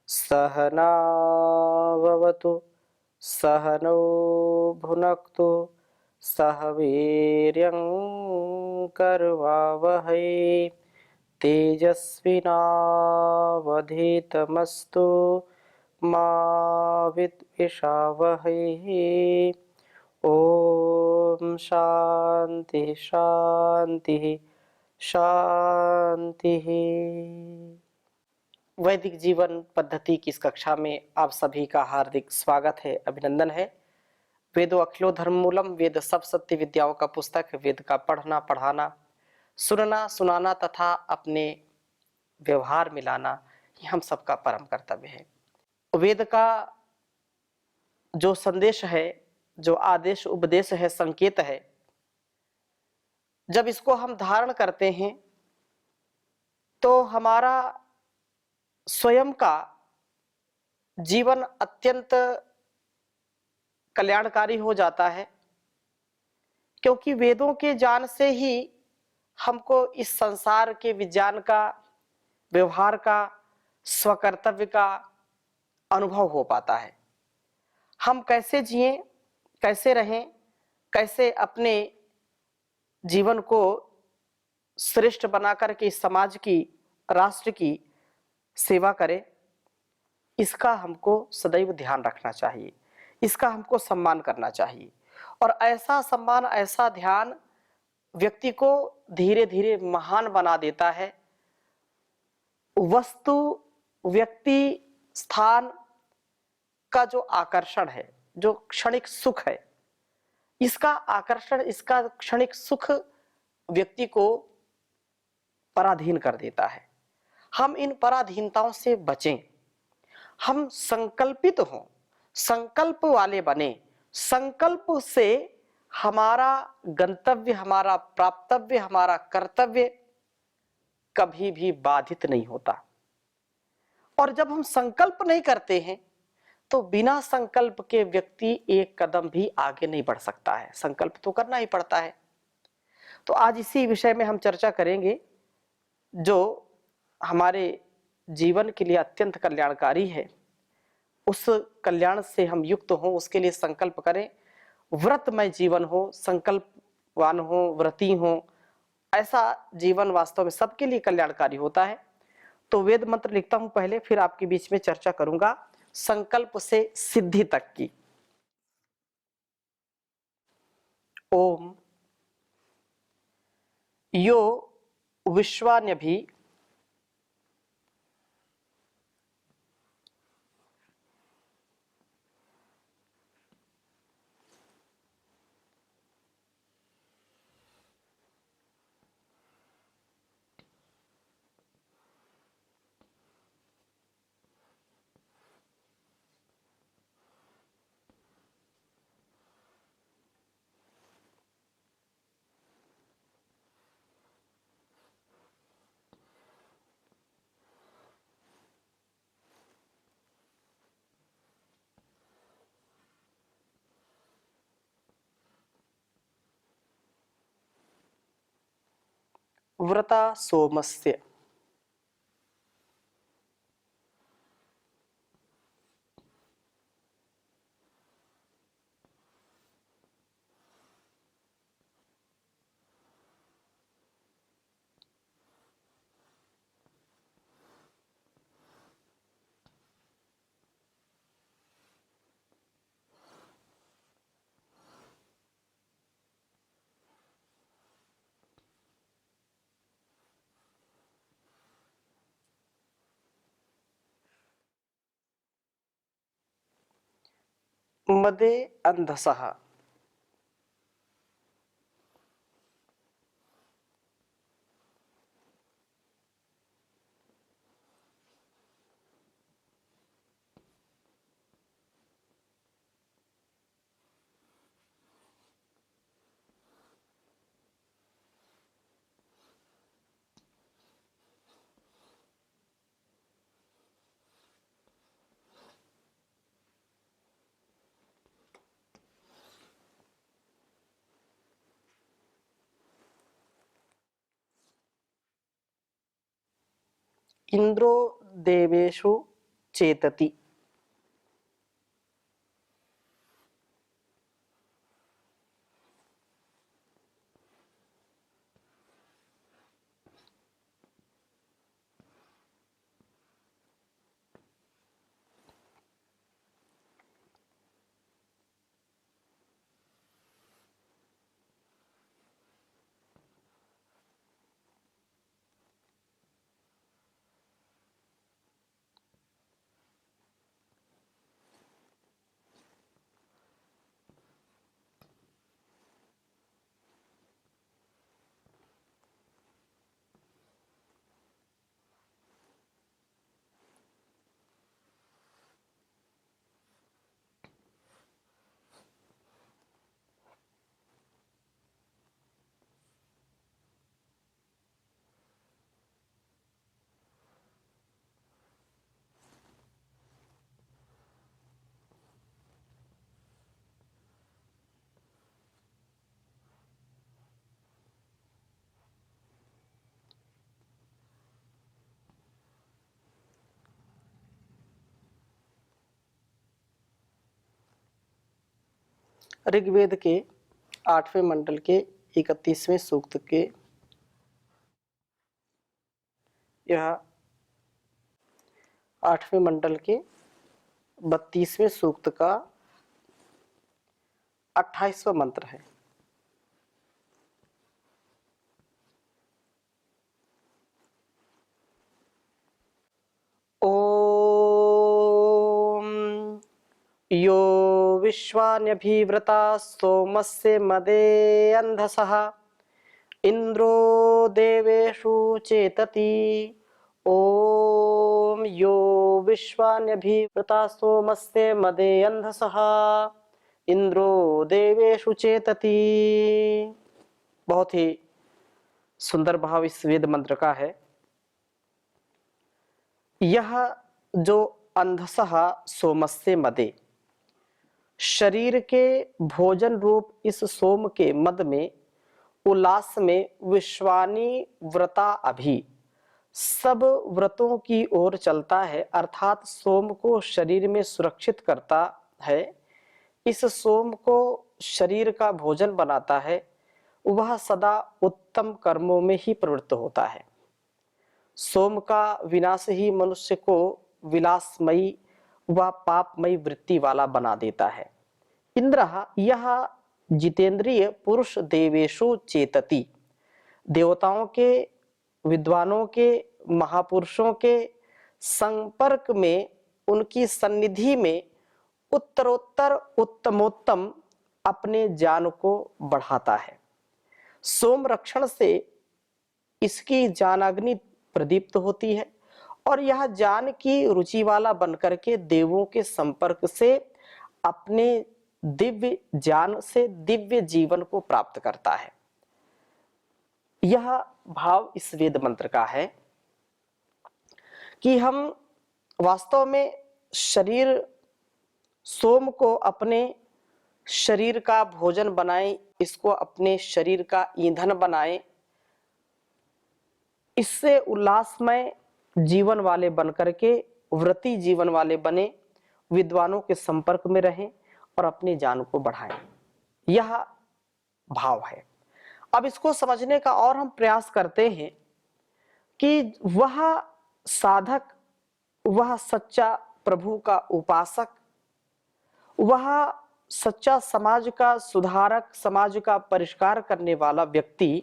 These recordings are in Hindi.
सहनाववतु सहनौ भुनक्तु सह वीर्यं करवावहै तेजस्विनावधीतमस्तु मा विद्विषावहै। ओम शांति शांति शांति। वैदिक जीवन पद्धति की इस कक्षा में आप सभी का हार्दिक स्वागत है, अभिनंदन है। वेदो अखिलो धर्म मूलम, वेद सब सत्य विद्याओं का पुस्तक। वेद का पढ़ना पढ़ाना, सुनना सुनाना तथा अपने व्यवहार में लाना, ये हम सबका परम कर्तव्य है। वेद का जो संदेश है, जो आदेश उपदेश है, संकेत है, जब इसको हम धारण करते हैं तो हमारा स्वयं का जीवन अत्यंत कल्याणकारी हो जाता है, क्योंकि वेदों के ज्ञान से ही हमको इस संसार के विज्ञान का, व्यवहार का, स्वकर्तव्य का अनुभव हो पाता है। हम कैसे जिएं, कैसे रहें, कैसे अपने जीवन को श्रेष्ठ बनाकर के इस समाज की, राष्ट्र की सेवा करें, इसका हमको सदैव ध्यान रखना चाहिए, इसका हमको सम्मान करना चाहिए। और ऐसा सम्मान, ऐसा ध्यान व्यक्ति को धीरे धीरे महान बना देता है। वस्तु, व्यक्ति, स्थान का जो आकर्षण है, जो क्षणिक सुख है, इसका आकर्षण, इसका क्षणिक सुख व्यक्ति को पराधीन कर देता है। हम इन पराधीनताओं से बचें, हम संकल्पित हों, संकल्प वाले बने। संकल्प से हमारा गंतव्य, हमारा प्राप्तव्य, हमारा कर्तव्य कभी भी बाधित नहीं होता। और जब हम संकल्प नहीं करते हैं तो बिना संकल्प के व्यक्ति एक कदम भी आगे नहीं बढ़ सकता है। संकल्प तो करना ही पड़ता है। तो आज इसी विषय में हम चर्चा करेंगे, जो हमारे जीवन के लिए अत्यंत कल्याणकारी है। उस कल्याण से हम युक्त हों, उसके लिए संकल्प करें। व्रतमय जीवन हो, संकल्पवान हो, व्रती हो, ऐसा जीवन वास्तव में सबके लिए कल्याणकारी होता है। तो वेद मंत्र लिखता हूं पहले, फिर आपके बीच में चर्चा करूंगा संकल्प से सिद्धि तक की। ओम यो विश्वान्यभि व्रता सोमस्य। मदे अंधसः। इंद्रो देवेषु चेतति। ऋग्वेद के 8वें मंडल के 31वें सूक्त के यह 8वें मंडल के 32वें सूक्त का 28वां मंत्र है। ओम यो विश्वान्यभिव्रता सोमस्य मदे अंधसः इंद्रो देवेषु चेतति। ओम यो विश्वान्यभिव्रता सोमस्य मदे अंधसः इंद्रो देवेषु चेतति। बहुत ही सुंदर भाव इस वेद मंत्र का है। यह जो अंधसः सोमस्य मदे, शरीर के भोजन रूप इस सोम के मद में उल्लास में विश्वानी व्रता अभी सब व्रतों की ओर चलता है, अर्थात सोम को शरीर में सुरक्षित करता है, इस सोम को शरीर का भोजन बनाता है, वह सदा उत्तम कर्मों में ही प्रवृत्त होता है। सोम का विनाश ही मनुष्य को विलासमयी व पापमयी वृत्ति वाला बना देता है। इंद्रः यह जितेंद्रिय पुरुष देवेषु चेतति, देवताओं के, विद्वानों के, महापुरुषों के संपर्क में, उनकी सन्निधि में उत्तरोत्तर उत्तमोत्तम अपने ज्ञान को बढ़ाता है। सोम रक्षण से इसकी ज्ञानाग्नि प्रदीप्त होती है और यह ज्ञान की रुचि वाला बनकर के देवों के संपर्क से अपने दिव्य ज्ञान से दिव्य जीवन को प्राप्त करता है। यह भाव इस वेद मंत्र का है कि हम वास्तव में शरीर सोम को अपने शरीर का भोजन बनाएं, इसको अपने शरीर का ईंधन बनाएं, इससे उल्लासमय जीवन वाले बनकर के व्रती जीवन वाले बने, विद्वानों के संपर्क में रहें और अपने ज्ञान को बढ़ाएं। यह भाव है। अब इसको समझने का और हम प्रयास करते हैं कि वह साधक, वह सच्चा प्रभु का उपासक, वह सच्चा समाज का सुधारक, समाज का परिष्कार करने वाला व्यक्ति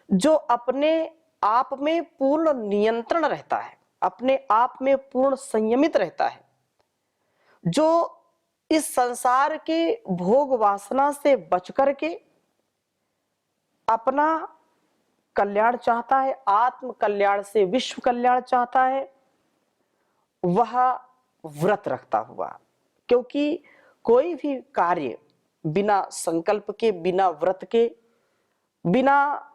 जो अपने आप में पूर्ण नियंत्रण रहता है, अपने आप में पूर्ण संयमित रहता है, जो इस संसार के भोग वासना से बच करके अपना कल्याण चाहता है, आत्म कल्याण से विश्व कल्याण चाहता है, वह व्रत रखता हुआ। क्योंकि कोई भी कार्य बिना संकल्प के, बिना व्रत के, बिना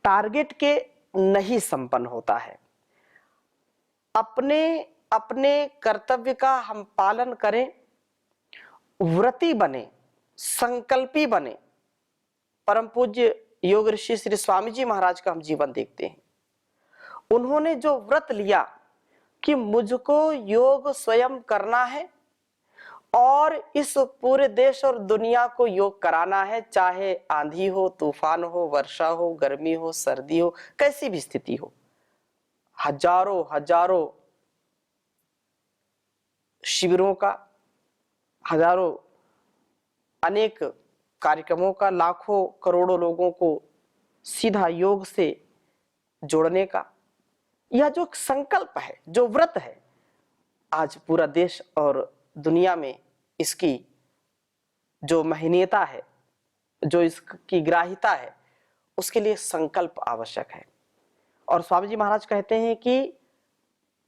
टारगेट के नहीं संपन्न होता है। अपने अपने कर्तव्य का हम पालन करें, व्रती बने, संकल्पी बने। परम पूज्य योग ऋषि श्री स्वामी जी महाराज का हम जीवन देखते हैं। उन्होंने जो व्रत लिया, कि मुझको योग स्वयं करना है और इस पूरे देश और दुनिया को योग कराना है, चाहे आंधी हो, तूफान हो, वर्षा हो, गर्मी हो, सर्दी हो, कैसी भी स्थिति हो। हजारों हजारों शिविरों का, हजारों अनेक कार्यक्रमों का, लाखों करोड़ों लोगों को सीधा योग से जोड़ने का यह जो संकल्प है, जो व्रत है, आज पूरा देश और दुनिया में इसकी जो महनीयता है, जो इसकी ग्राह्यता है, उसके लिए संकल्प आवश्यक है। और स्वामी जी महाराज कहते हैं कि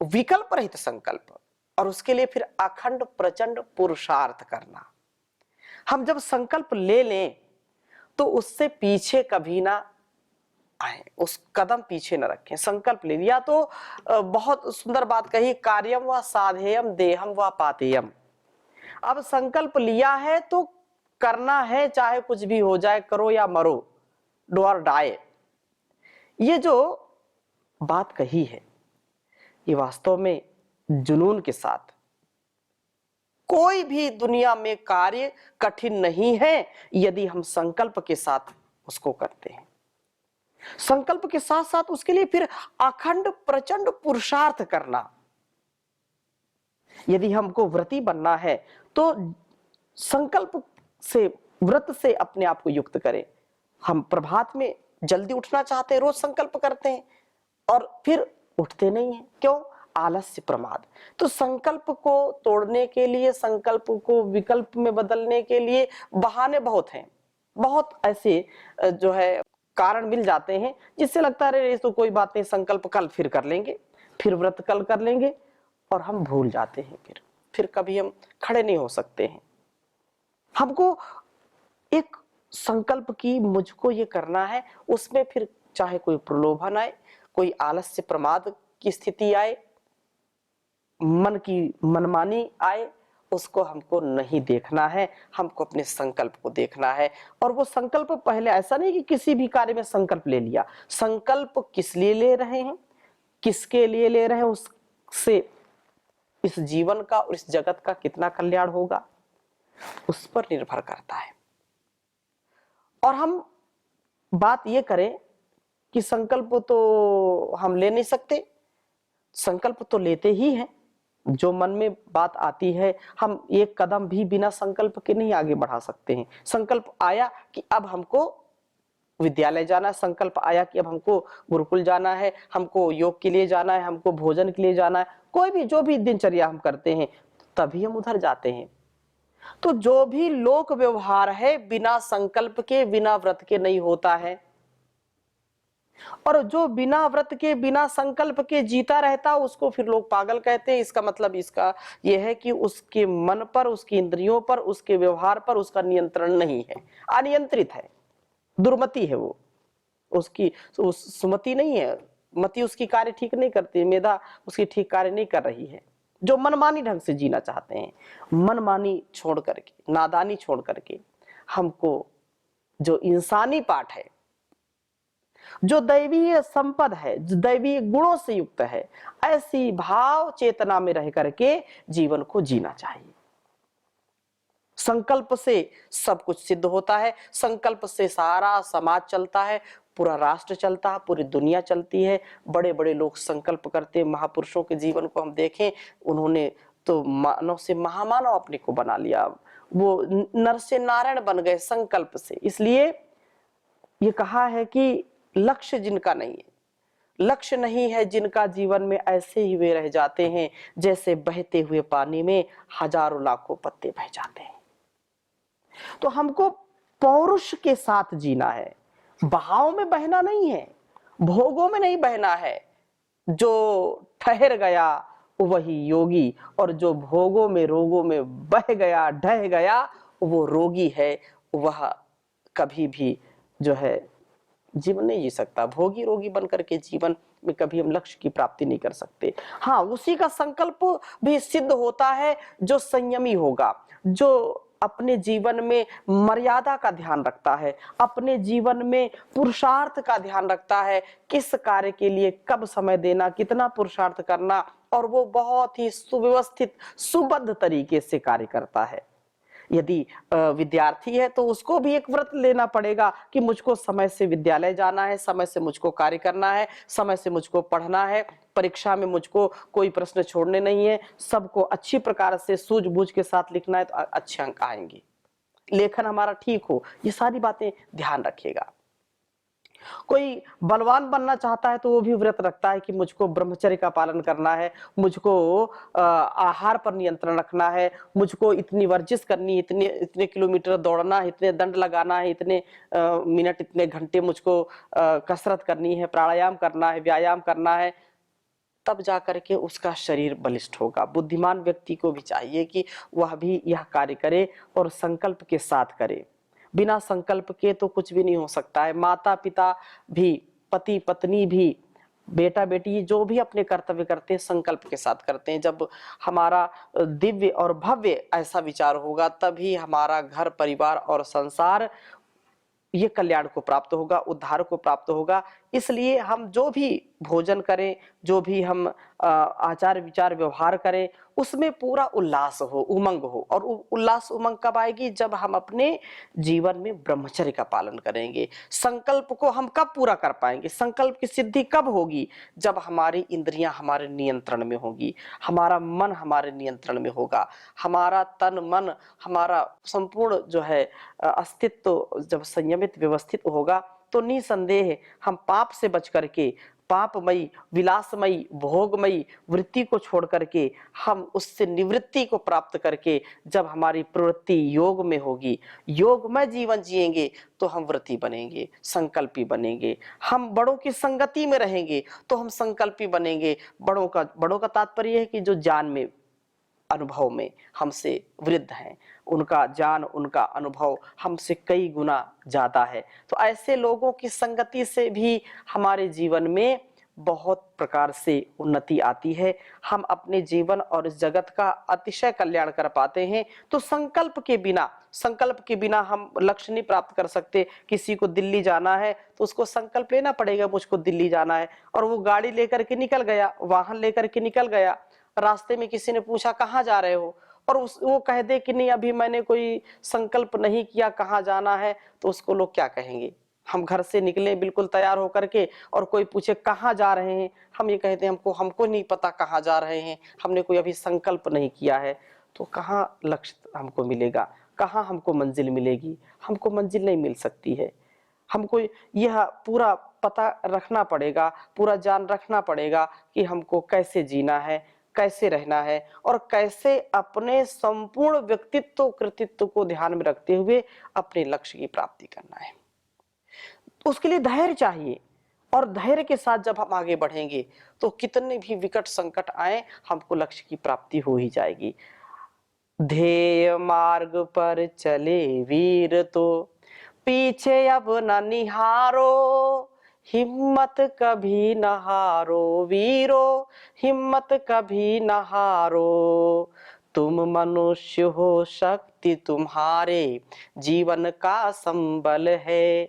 विकल्प रहित संकल्प, और उसके लिए फिर अखंड प्रचंड पुरुषार्थ करना। हम जब संकल्प ले लें तो उससे पीछे कभी ना आए, उस कदम पीछे न रखें। संकल्प ले लिया तो बहुत सुंदर बात कही, कार्यम व साधेयम देहम व पातेयम। अब संकल्प लिया है तो करना है, चाहे कुछ भी हो जाए, करो या मरो, डू और डाई। ये जो बात कही है ये वास्तव में जुनून के साथ, कोई भी दुनिया में कार्य कठिन नहीं है यदि हम संकल्प के साथ उसको करते हैं। संकल्प के साथ साथ उसके लिए फिर अखंड प्रचंड पुरुषार्थ करना। यदि हमको व्रती बनना है तो संकल्प से, व्रत से अपने आप को युक्त करें। हम प्रभात में जल्दी उठना चाहते हैं, रोज संकल्प करते हैं और फिर उठते नहीं हैं, क्यों? आलस्य, प्रमाद। तो संकल्प को तोड़ने के लिए, संकल्प को विकल्प में बदलने के लिए बहाने बहुत हैं, बहुत ऐसे जो है कारण मिल जाते हैं जिससे लगता है तो कोई बात नहीं, संकल्प कल फिर कर लेंगे, फिर व्रत कल कर लेंगे, और हम भूल जाते हैं। फिर कभी हम खड़े नहीं हो सकते हैं। हमको एक संकल्प की, मुझको ये करना है, उसमें फिर चाहे कोई प्रलोभन आए, कोई आलस्य प्रमाद की स्थिति आए, मन की मनमानी आए, उसको हमको नहीं देखना है, हमको अपने संकल्प को देखना है। और वो संकल्प पहले ऐसा नहीं कि किसी भी कार्य में संकल्प ले लिया, संकल्प किस लिए ले रहे हैं, किसके लिए ले रहे हैं, उससे इस जीवन का और इस जगत का कितना कल्याण होगा, उस पर निर्भर करता है। और हम बात ये करें कि संकल्प तो हम ले नहीं सकते, संकल्प तो लेते ही हैं। जो मन में बात आती है, हम एक कदम भी बिना संकल्प के नहीं आगे बढ़ा सकते हैं। संकल्प आया कि अब हमको विद्यालय जाना है, संकल्प आया कि अब हमको गुरुकुल जाना है, हमको योग के लिए जाना है, हमको भोजन के लिए जाना है, कोई भी जो भी दिनचर्या हम करते हैं, तभी हम उधर जाते हैं। तो जो भी लोक व्यवहार है बिना संकल्प के, बिना व्रत के नहीं होता है। और जो बिना व्रत के, बिना संकल्प के जीता रहता, उसको फिर लोग पागल कहते हैं। इसका मतलब इसका यह है कि उसके मन पर, उसकी इंद्रियों पर, उसके व्यवहार पर उसका नियंत्रण नहीं है, अनियंत्रित है, दुर्मति है वो, उसकी सुमति नहीं है, मति उसकी कार्य ठीक नहीं करती, मेधा उसकी ठीक कार्य नहीं कर रही है। जो मनमानी ढंग से जीना चाहते हैं, मनमानी छोड़ करके, नादानी छोड़ करके, हमको जो इंसानी पाठ है, जो दैवीय संपद है, जो दैवीय गुणों से युक्त है, ऐसी भाव चेतना में रह करके जीवन को जीना चाहिए। संकल्प से सब कुछ सिद्ध होता है, संकल्प से सारा समाज चलता है, पूरा राष्ट्र चलता है, पूरी दुनिया चलती है। बड़े बड़े लोग संकल्प करते हैं, महापुरुषों के जीवन को हम देखें, उन्होंने तो मानव से महामानव अपने को बना लिया, वो नर से नारायण बन गए संकल्प से। इसलिए ये कहा है कि लक्ष्य जिनका नहीं है, लक्ष्य नहीं है जिनका, जीवन में ऐसे ही वे रह जाते हैं जैसे बहते हुए पानी में हजारों लाखों पत्ते बह जाते हैं। तो हमको पौरुष के साथ जीना है, बहाव में बहना नहीं है, भोगों में नहीं बहना है। जो ठहर गया वही योगी, और जो भोगों में, रोगों में बह गया, ढह गया, वो रोगी है। वह कभी भी जो है जीवन नहीं जी सकता। भोगी रोगी बनकर के जीवन में कभी हम लक्ष्य की प्राप्ति नहीं कर सकते। हाँ, उसी का संकल्प भी सिद्ध होता है जो संयमी होगा, जो अपने जीवन में मर्यादा का ध्यान रखता है, अपने जीवन में पुरुषार्थ का ध्यान रखता है, किस कार्य के लिए कब समय देना, कितना पुरुषार्थ करना, और वो बहुत ही सुव्यवस्थित सुबद्ध तरीके से कार्य करता है। यदि विद्यार्थी है तो उसको भी एक व्रत लेना पड़ेगा कि मुझको समय से विद्यालय जाना है, समय से मुझको कार्य करना है, समय से मुझको पढ़ना है, परीक्षा में मुझको कोई प्रश्न छोड़ने नहीं है, सबको अच्छी प्रकार से सूझबूझ के साथ लिखना है तो अच्छे अंक आएंगे, लेखन हमारा ठीक हो, ये सारी बातें ध्यान रखिएगा। कोई बलवान बनना चाहता है तो वो भी व्रत रखता है कि मुझको ब्रह्मचर्य का पालन करना है, मुझको आहार पर नियंत्रण रखना है, मुझको इतनी वर्जिश करनी, इतने इतने किलोमीटर दौड़ना है, इतने दंड लगाना है, इतने मिनट, इतने घंटे मुझको कसरत करनी है, प्राणायाम करना है, व्यायाम करना है, तब जा करके उसका शरीर बलिष्ठ होगा। बुद्धिमान व्यक्ति को भी चाहिए कि वह भी यह कार्य करे और संकल्प के साथ करे। बिना संकल्प के तो कुछ भी नहीं हो सकता है। माता पिता भी, पति पत्नी भी, बेटा बेटी जो भी अपने कर्तव्य करते हैं संकल्प के साथ करते हैं। जब हमारा दिव्य और भव्य ऐसा विचार होगा तभी हमारा घर परिवार और संसार ये कल्याण को प्राप्त होगा, उद्धार को प्राप्त होगा। इसलिए हम जो भी भोजन करें, जो भी हम आचार विचार व्यवहार करें, उसमें पूरा उल्लास हो, उमंग हो। और उल्लास उमंग कब आएगी? जब हम अपने जीवन में ब्रह्मचर्य का पालन करेंगे। संकल्प को हम कब पूरा कर पाएंगे? संकल्प की सिद्धि कब होगी? जब हमारी इंद्रियां हमारे नियंत्रण में होगी, हमारा मन हमारे नियंत्रण में होगा, हमारा तन मन, हमारा संपूर्ण जो है अस्तित्व जब संयमित व्यवस्थित होगा तो निसंदेह हम पाप से बच करके, पापमयी विलासमयी भोगमयी वृत्ति को छोड़ करके, हम उससे निवृत्ति को प्राप्त करके जब हमारी प्रवृत्ति योग में होगी, योगमय जीवन जिएंगे तो हम व्रती बनेंगे, संकल्पी बनेंगे। हम बड़ों की संगति में रहेंगे तो हम संकल्पी बनेंगे। बड़ों का तात्पर्य है कि जो ज्ञान में, अनुभव में हमसे वृद्ध हैं, उनका ज्ञान, उनका अनुभव हमसे कई गुना ज्यादा है। तो ऐसे लोगों की संगति से भी हमारे जीवन में बहुत प्रकार से उन्नति आती है। हम अपने जीवन और इस जगत का अतिशय कल्याण कर पाते हैं। तो संकल्प के बिना हम लक्ष्य नहीं प्राप्त कर सकते। किसी को दिल्ली जाना है तो उसको संकल्प लेना पड़ेगा, मुझको दिल्ली जाना है, और वो गाड़ी लेकर के निकल गया, वाहन लेकर के निकल गया। रास्ते में किसी ने पूछा कहाँ जा रहे हो, और वो कह दे कि नहीं अभी मैंने कोई संकल्प नहीं किया कहाँ जाना है, तो उसको लोग क्या कहेंगे? हम घर से निकले बिल्कुल तैयार होकर के और कोई पूछे कहाँ जा रहे हैं, हम ये कहते हैं हमको नहीं पता कहाँ जा रहे हैं, हमने कोई अभी संकल्प नहीं किया है। तो कहाँ लक्ष्य हमको मिलेगा, कहाँ हमको मंजिल मिलेगी? हमको मंजिल नहीं मिल सकती है। हमको यह पूरा पता रखना पड़ेगा, पूरा जान रखना पड़ेगा कि हमको कैसे जीना है, कैसे रहना है, और कैसे अपने संपूर्ण व्यक्तित्व कृतित्व को ध्यान में रखते हुए अपने लक्ष्य की प्राप्ति करना है। उसके लिए धैर्य चाहिए, और धैर्य के साथ जब हम आगे बढ़ेंगे तो कितने भी विकट संकट आए, हमको लक्ष्य की प्राप्ति हो ही जाएगी। ध्येय मार्ग पर चले वीर तो पीछे अब न निहारो, हिम्मत कभी न हारो वीरो, हिम्मत कभी न हारो। तुम मनुष्य हो, शक्ति तुम्हारे जीवन का संबल है,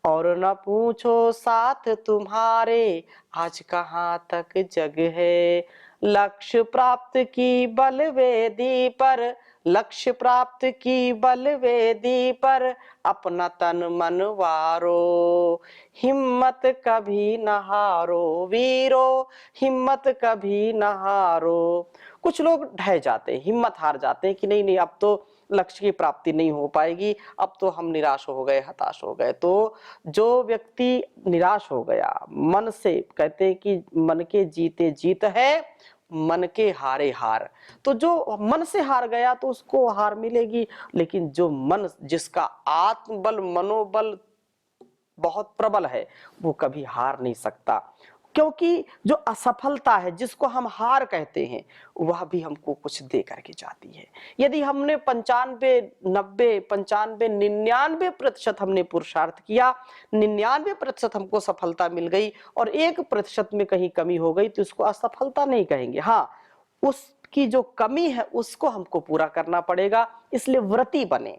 और न पूछो साथ तुम्हारे आज कहाँ तक जग है। लक्ष्य प्राप्त की बलवेदी पर, लक्ष्य प्राप्त की बलवेदी पर अपना तन मन वारो, हिम्मत कभी न हारो वीरो, हिम्मत कभी न हारो। कुछ लोग ढह जाते हैं, हिम्मत हार जाते हैं कि नहीं अब तो लक्ष्य की प्राप्ति नहीं हो पाएगी, अब तो हम निराश हो गए, हताश हो गए। तो जो व्यक्ति निराश हो गया, मन से, कहते हैं कि मन के जीते जीत है, मन के हारे हार। तो जो मन से हार गया तो उसको हार मिलेगी, लेकिन जो मन, जिसका आत्मबल, मनोबल बहुत प्रबल है, वो कभी हार नहीं सकता। क्योंकि जो असफलता है, जिसको हम हार कहते हैं, वह भी हमको कुछ दे करके जाती है। यदि हमने 95, 90, 95, 99% हमने पुरुषार्थ किया, 99% हमको सफलता मिल गई और 1% में कहीं कमी हो गई, तो उसको असफलता नहीं कहेंगे। हाँ, उसकी जो कमी है उसको हमको पूरा करना पड़ेगा। इसलिए व्रती बने,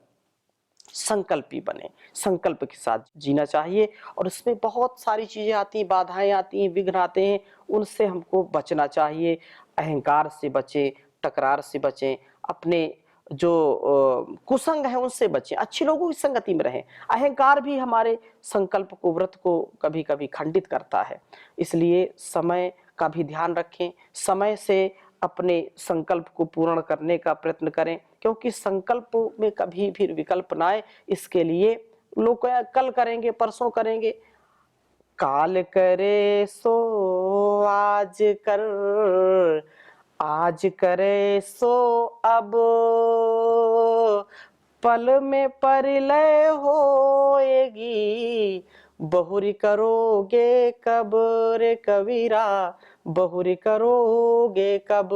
संकल्पी बने, संकल्प के साथ जीना चाहिए। और उसमें बहुत सारी चीजें आती हैं, बाधाएं आती हैं, विघ्न आते हैं, उनसे हमको बचना चाहिए। अहंकार से बचें, टकरार से बचें, अपने जो कुसंग है उनसे बचें, अच्छे लोगों की संगति में रहें। अहंकार भी हमारे संकल्प को, व्रत को कभी कभी खंडित करता है। इसलिए समय का भी ध्यान रखें, समय से अपने संकल्प को पूर्ण करने का प्रयत्न करें, क्योंकि संकल्प में कभी भी विकल्प ना आए। इसके लिए लोग कल करेंगे, परसों करेंगे, काल करे सो आज कर, आज करे सो अब, पल में परिलय होएगी, बहुरी करोगे कब रे कबीरा, बहुरी करोगे कब।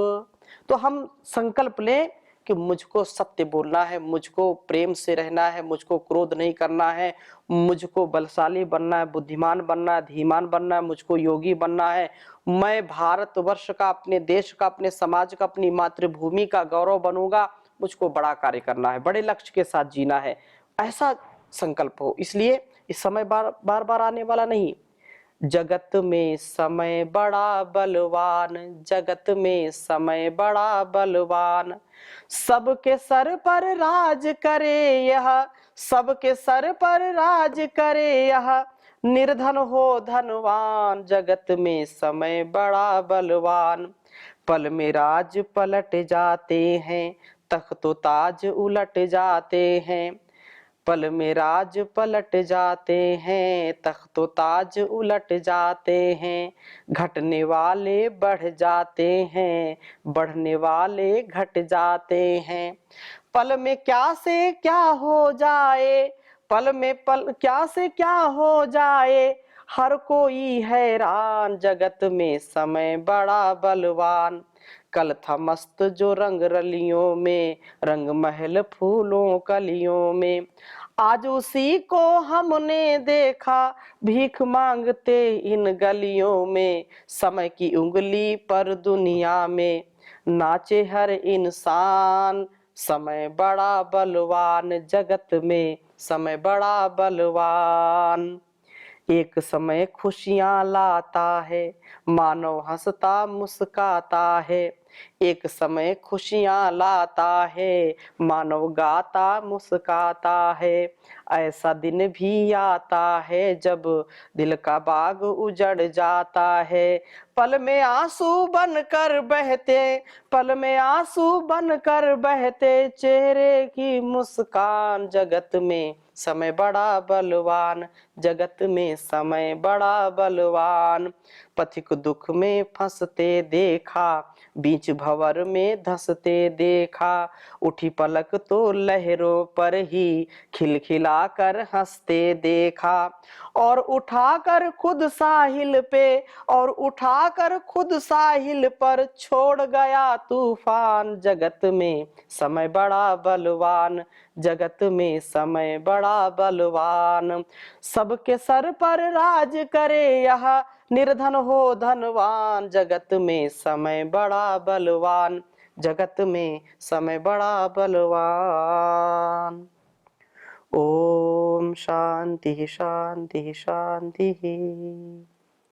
तो हम संकल्प लें कि मुझको सत्य बोलना है, मुझको प्रेम से रहना है, मुझको क्रोध नहीं करना है, मुझको बलशाली बनना है, बुद्धिमान बनना है, धीमान बनना है, मुझको योगी बनना है, मैं भारतवर्ष का, अपने देश का, अपने समाज का, अपनी मातृभूमि का गौरव बनूंगा, मुझको बड़ा कार्य करना है, बड़े लक्ष्य के साथ जीना है, ऐसा संकल्प हो। इसलिए इस समय बार बार आने वाला नहीं। जगत में समय बड़ा बलवान, जगत में समय बड़ा बलवान, सबके सर पर राज करे यह, सबके सर पर राज करे यह, निर्धन हो धनवान, जगत में समय बड़ा बलवान। पल में राज पलट जाते हैं, तख्तो ताज उलट जाते हैं, पल में राज पलट जाते हैं, तख्तो ताज उलट जाते हैं, घटने वाले बढ़ जाते हैं, बढ़ने वाले घट जाते हैं, पल में क्या से क्या हो जाए, पल में पल क्या से क्या हो जाए, हर कोई हैरान, जगत में समय बड़ा बलवान। कल था मस्त जो रंग रलियों में, रंग महल फूलों कलियों में, आज उसी को हमने देखा, भीख मांगते इन गलियों में, समय की उंगली पर दुनिया में नाचे हर इंसान, समय बड़ा बलवान, जगत में समय बड़ा बलवान। एक समय खुशियां लाता है, मानव हंसता मुस्काता है, एक समय खुशियां लाता है, मानव गाता मुस्काता है, ऐसा दिन भी आता है जब दिल का बाग उजड़ जाता है, पल में आंसू बनकर बहते, पल में आंसू बनकर बहते, चेहरे की मुस्कान, जगत में समय बड़ा बलवान, जगत में समय बड़ा बलवान। पथिक दुख में फंसते देखा, बीच भंवर में धंसते देखा, उठी पलक तो लहरों पर ही खिलखिलाकर हंसते देखा, और उठाकर खुद साहिल पे, और उठाकर खुद साहिल पर छोड़ गया तूफान, जगत में समय बड़ा बलवान, जगत में समय बड़ा बलवान। सबके सर पर राज करे यह, निर्धन हो धनवान, जगत में समय बड़ा बलवान, जगत में समय बड़ा बलवान। ओम शांति शांति शांति।